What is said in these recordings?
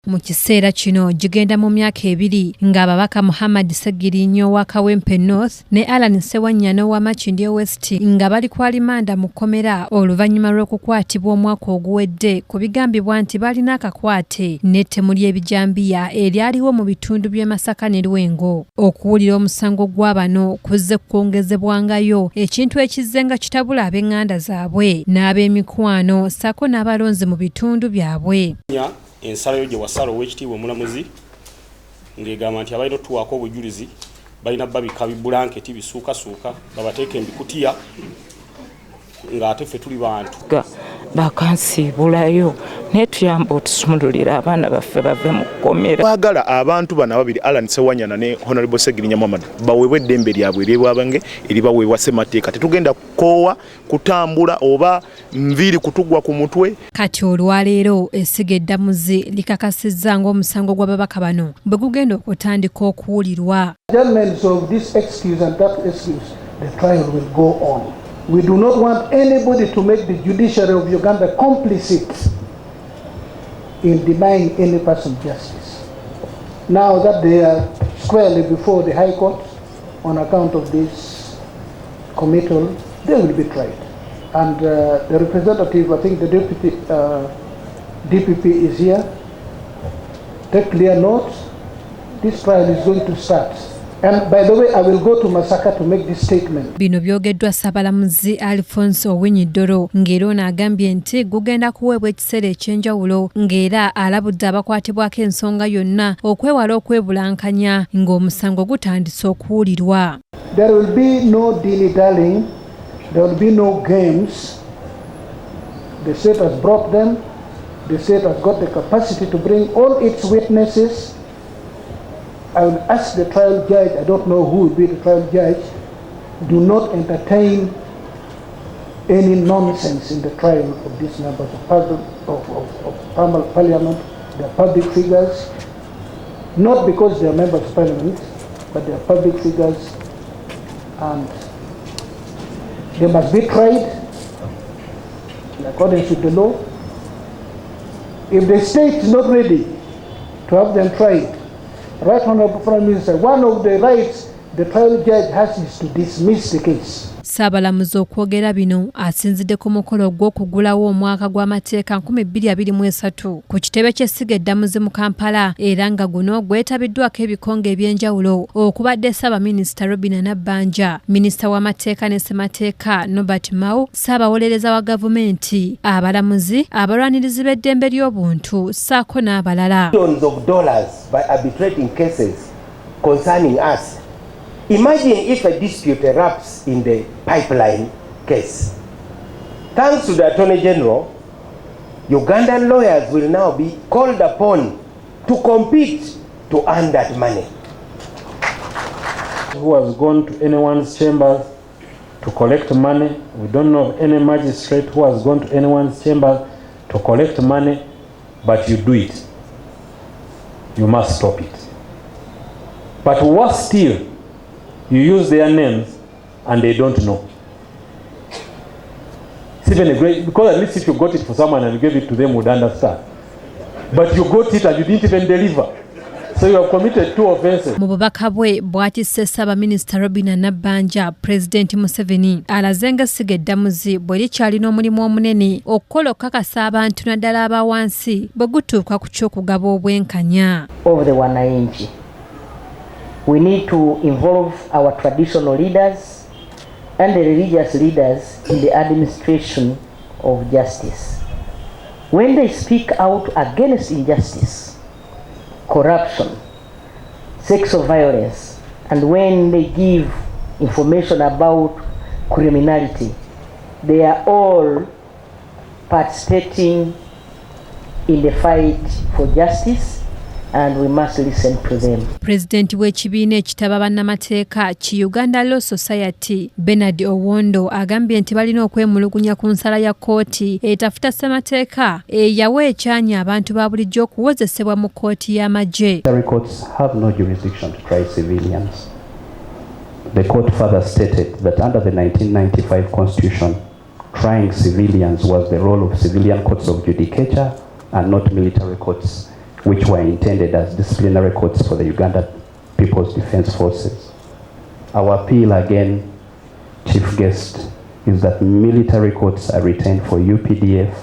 Mu kiseera kino gigenda mu myaka ebiri ng'ababaka Muhammad Ssegirinya wa Kawempe North ne Allan Ssewanyana wa Makindye West nga bali ku alimanda mu kkomera oluvannyuma lw'okukwatibwa omwaka oguwedde ku bigambibwa nti balina akakwate n'ettemu ly'ebijambiya eryaliwo mu bitundu by'e Masaka ne Lwengo. Okuwulira omusango gwa bano kuzze kwongezebwangayo ekintu ekizze nga kitabula ab'eŋŋanda zaabwe n'ab'emikwano ssaako n'abalonzi mu bitundu byabwe. Ensalo gye wasalo w'ekitiibwa omulamuzi ng'egamba nti abalina otuwaako obujulizi balina babika bibulanketi bisuukasuuka babateeka embikutiya ng'ate ffe tuli bantu bakansiibulayo naye tuyamba otusumululira abaana baffe bave mu kkomera. Baagala abantu bano ababiri Allan Ssewanyana ne Honorable Ssegirinya Muhammad baweebwa eddembe lyabwe ery'ebwabange eribaweebwa ssemateeka. Tetugenda kukoowa kutambula oba nviiri kutugwa ku mutwe. Kati olwaleero essiga eddamuzi likakasizza ng'omusango gw'ababaka bano bwe gugenda okutandika okuwulirwa. We do not want anybody to make the judiciary of Uganda complicit in denying any person justice. Now that they are squarely before the High Court on account of this committal, they will be tried. And the representative, I think the deputy DPP is here. Take clear note, this trial is going to start. And by the way, I will go to Masaka to make this statement. Bino byogeddwa Ssabalamuzi Alfonse Owiny Dollo ng'era ono agambye nti gugenda kuweebwa ekiseera ekyenjawulo ng'era alabudde abakwatibwako ensonga yonna okwewala okwebulankanya ng'omusango gutandise okuwulirwa. There will be no dilly-dallying, there will be no games. The state has brought them, the state has got the capacity to bring all its witnesses. I will ask the trial judge, I don't know who will be the trial judge, do not entertain any nonsense in the trial of these members of parliament. They are public figures, not because they are members of parliament, but they are public figures, and they must be tried in accordance with the law. If the state is not ready to have them tried, Right Honorable Prime Minister, one of the rights the trial judge has is to dismiss the case. Ssabalamuzi okwogera bino asinzidde ku mukolo gw'okugulawo omwaka gw'amateeka 2023 ku kitebe ky'essiga eddamuzi mu Kampala era nga guno gwetabiddwako ebikonge eby'enjawulo okubadde Ssaabaminisita Robinah Nabbanja, Minisita w'amateeka ne ssemateeka Norbert Mao, Ssaabawolereza wa gavumenti, abalamuzi, abalwanirizi b'eddembe ly'obuntu ssaako n'abalala. Millions of dollars by arbitrating cases concerning us. Imagine if a dispute erupts in the pipeline case. Thanks to the Attorney General, Ugandan lawyers will now be called upon to compete to earn that money. Who has gone to anyone's chambers to collect money? We don't know of any magistrate who has gone to anyone's chamber to collect money, but you do it. You must stop it. But worse still, you use their names and they don't know. It's even a great, because at least if you got it for someone and you gave it to them, would understand. But you got it and you didn't even deliver. So you have committed 2 offenses. Mu bubaka bwe bw'atisse Ssaabaminisita Robinah Nabbanja, President Museveni alaze nga essiga eddamuzi bwe likyalina omulimu omunene okukola okukakasa abantu naddala aba wansi bwe gutuuka ku ky'okugaba obwenkanya. Of the wananchi. We need to involve our traditional leaders and the religious leaders in the administration of justice. When they speak out against injustice, corruption, sexual violence, and when they give information about criminality, they are all participating in the fight for justice. And we must listen to them. President w'ekibiina ekitaba bannamateeka ki Uganda Law Society, Bernard Owondo, agambye nti balina okwemulugunya ku nsala ya kkooti etafuta ssemateeka eyawa ekyanya abantu ba bulijjo okuwozesebwa mu kkooti y'amagye. The courts have no jurisdiction to try civilians. The court further stated that under the 1995 Constitution, trying civilians was the role of civilian courts of judicature and not military courts. which were intended as disciplinary courts for the Uganda People's Defence Forces. Our appeal again, Chief Guest, is that military courts are retained for UPDF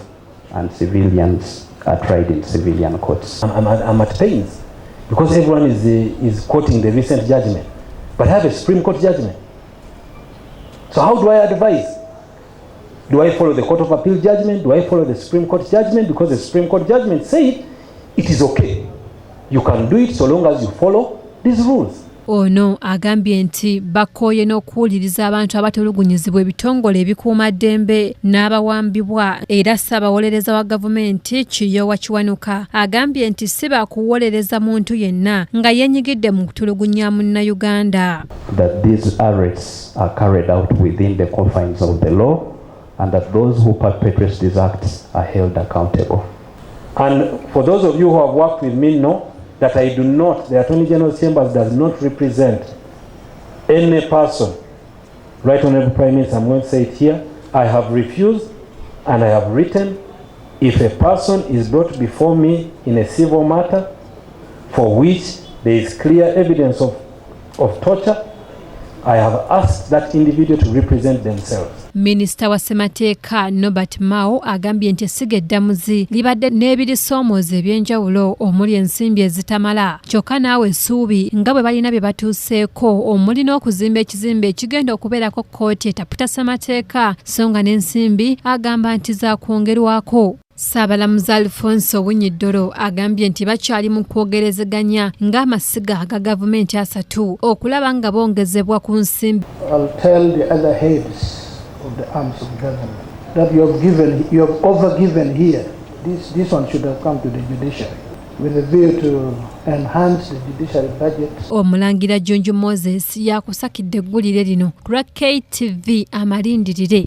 and civilians are tried in civilian courts. I'm at pains because everyone is quoting the recent judgment, but I have a Supreme Court judgment. So how do I advise? Do I follow the Court of Appeal judgment? Do I follow the Supreme Court judgment? Because the Supreme Court judgment said it is okay. You can do it so long as you follow these rules. Ono agambye nti bakooye n'okuwuliriza abantu abatulugunyizibwa ebitongole ebikuuma ddembe n'abawambibwa era Ssaabawolereza wa gavumenti Kiyowa Kiwanuka agambye nti si baakuwolereza muntu yenna nga yeenyigidde mu kutulugunya Munnayuganda. That these arrests are carried out within the confines of the law and that those who perpetrate these acts are held accountable. And for those of you who have worked with me know that I do not, the Attorney General's Chambers does not represent any person. Right Honorable Prime Minister, I'm going to say it here, I have refused and I have written, if a person is brought before me in a civil matter for which there is clear evidence of torture, I have asked that individual to represent themselves. Minisita wa Ssemateeka Norbert Mao agambye nti essiga eddamuzi libadde n'ebirisoomooza eby'enjawulo omuli ensimbi ezitamala kyokka naawe essuubi nga bwe balina bye batuuseeko omuli n'okuzimba ekizimbe ekigenda okubeerako kkooti etaputa Ssemateeka so nga n'ensimbi agamba nti zaakwongerwako. Ssabalamuzi Alfonse Owiny Dollo agambye nti bakyali mu kwogerezeganya ng'amasiga aga gavumenti asatu okulaba nga bongezebwa ku nsimbi. I'll tell the other heads of the arms of government that you have overgiven here. This one should have come to the judiciary with a view to enhance the judiciary budget. Omulangira Jonjo Moses yakusakidde eggulire lino ku KTV amalindirire.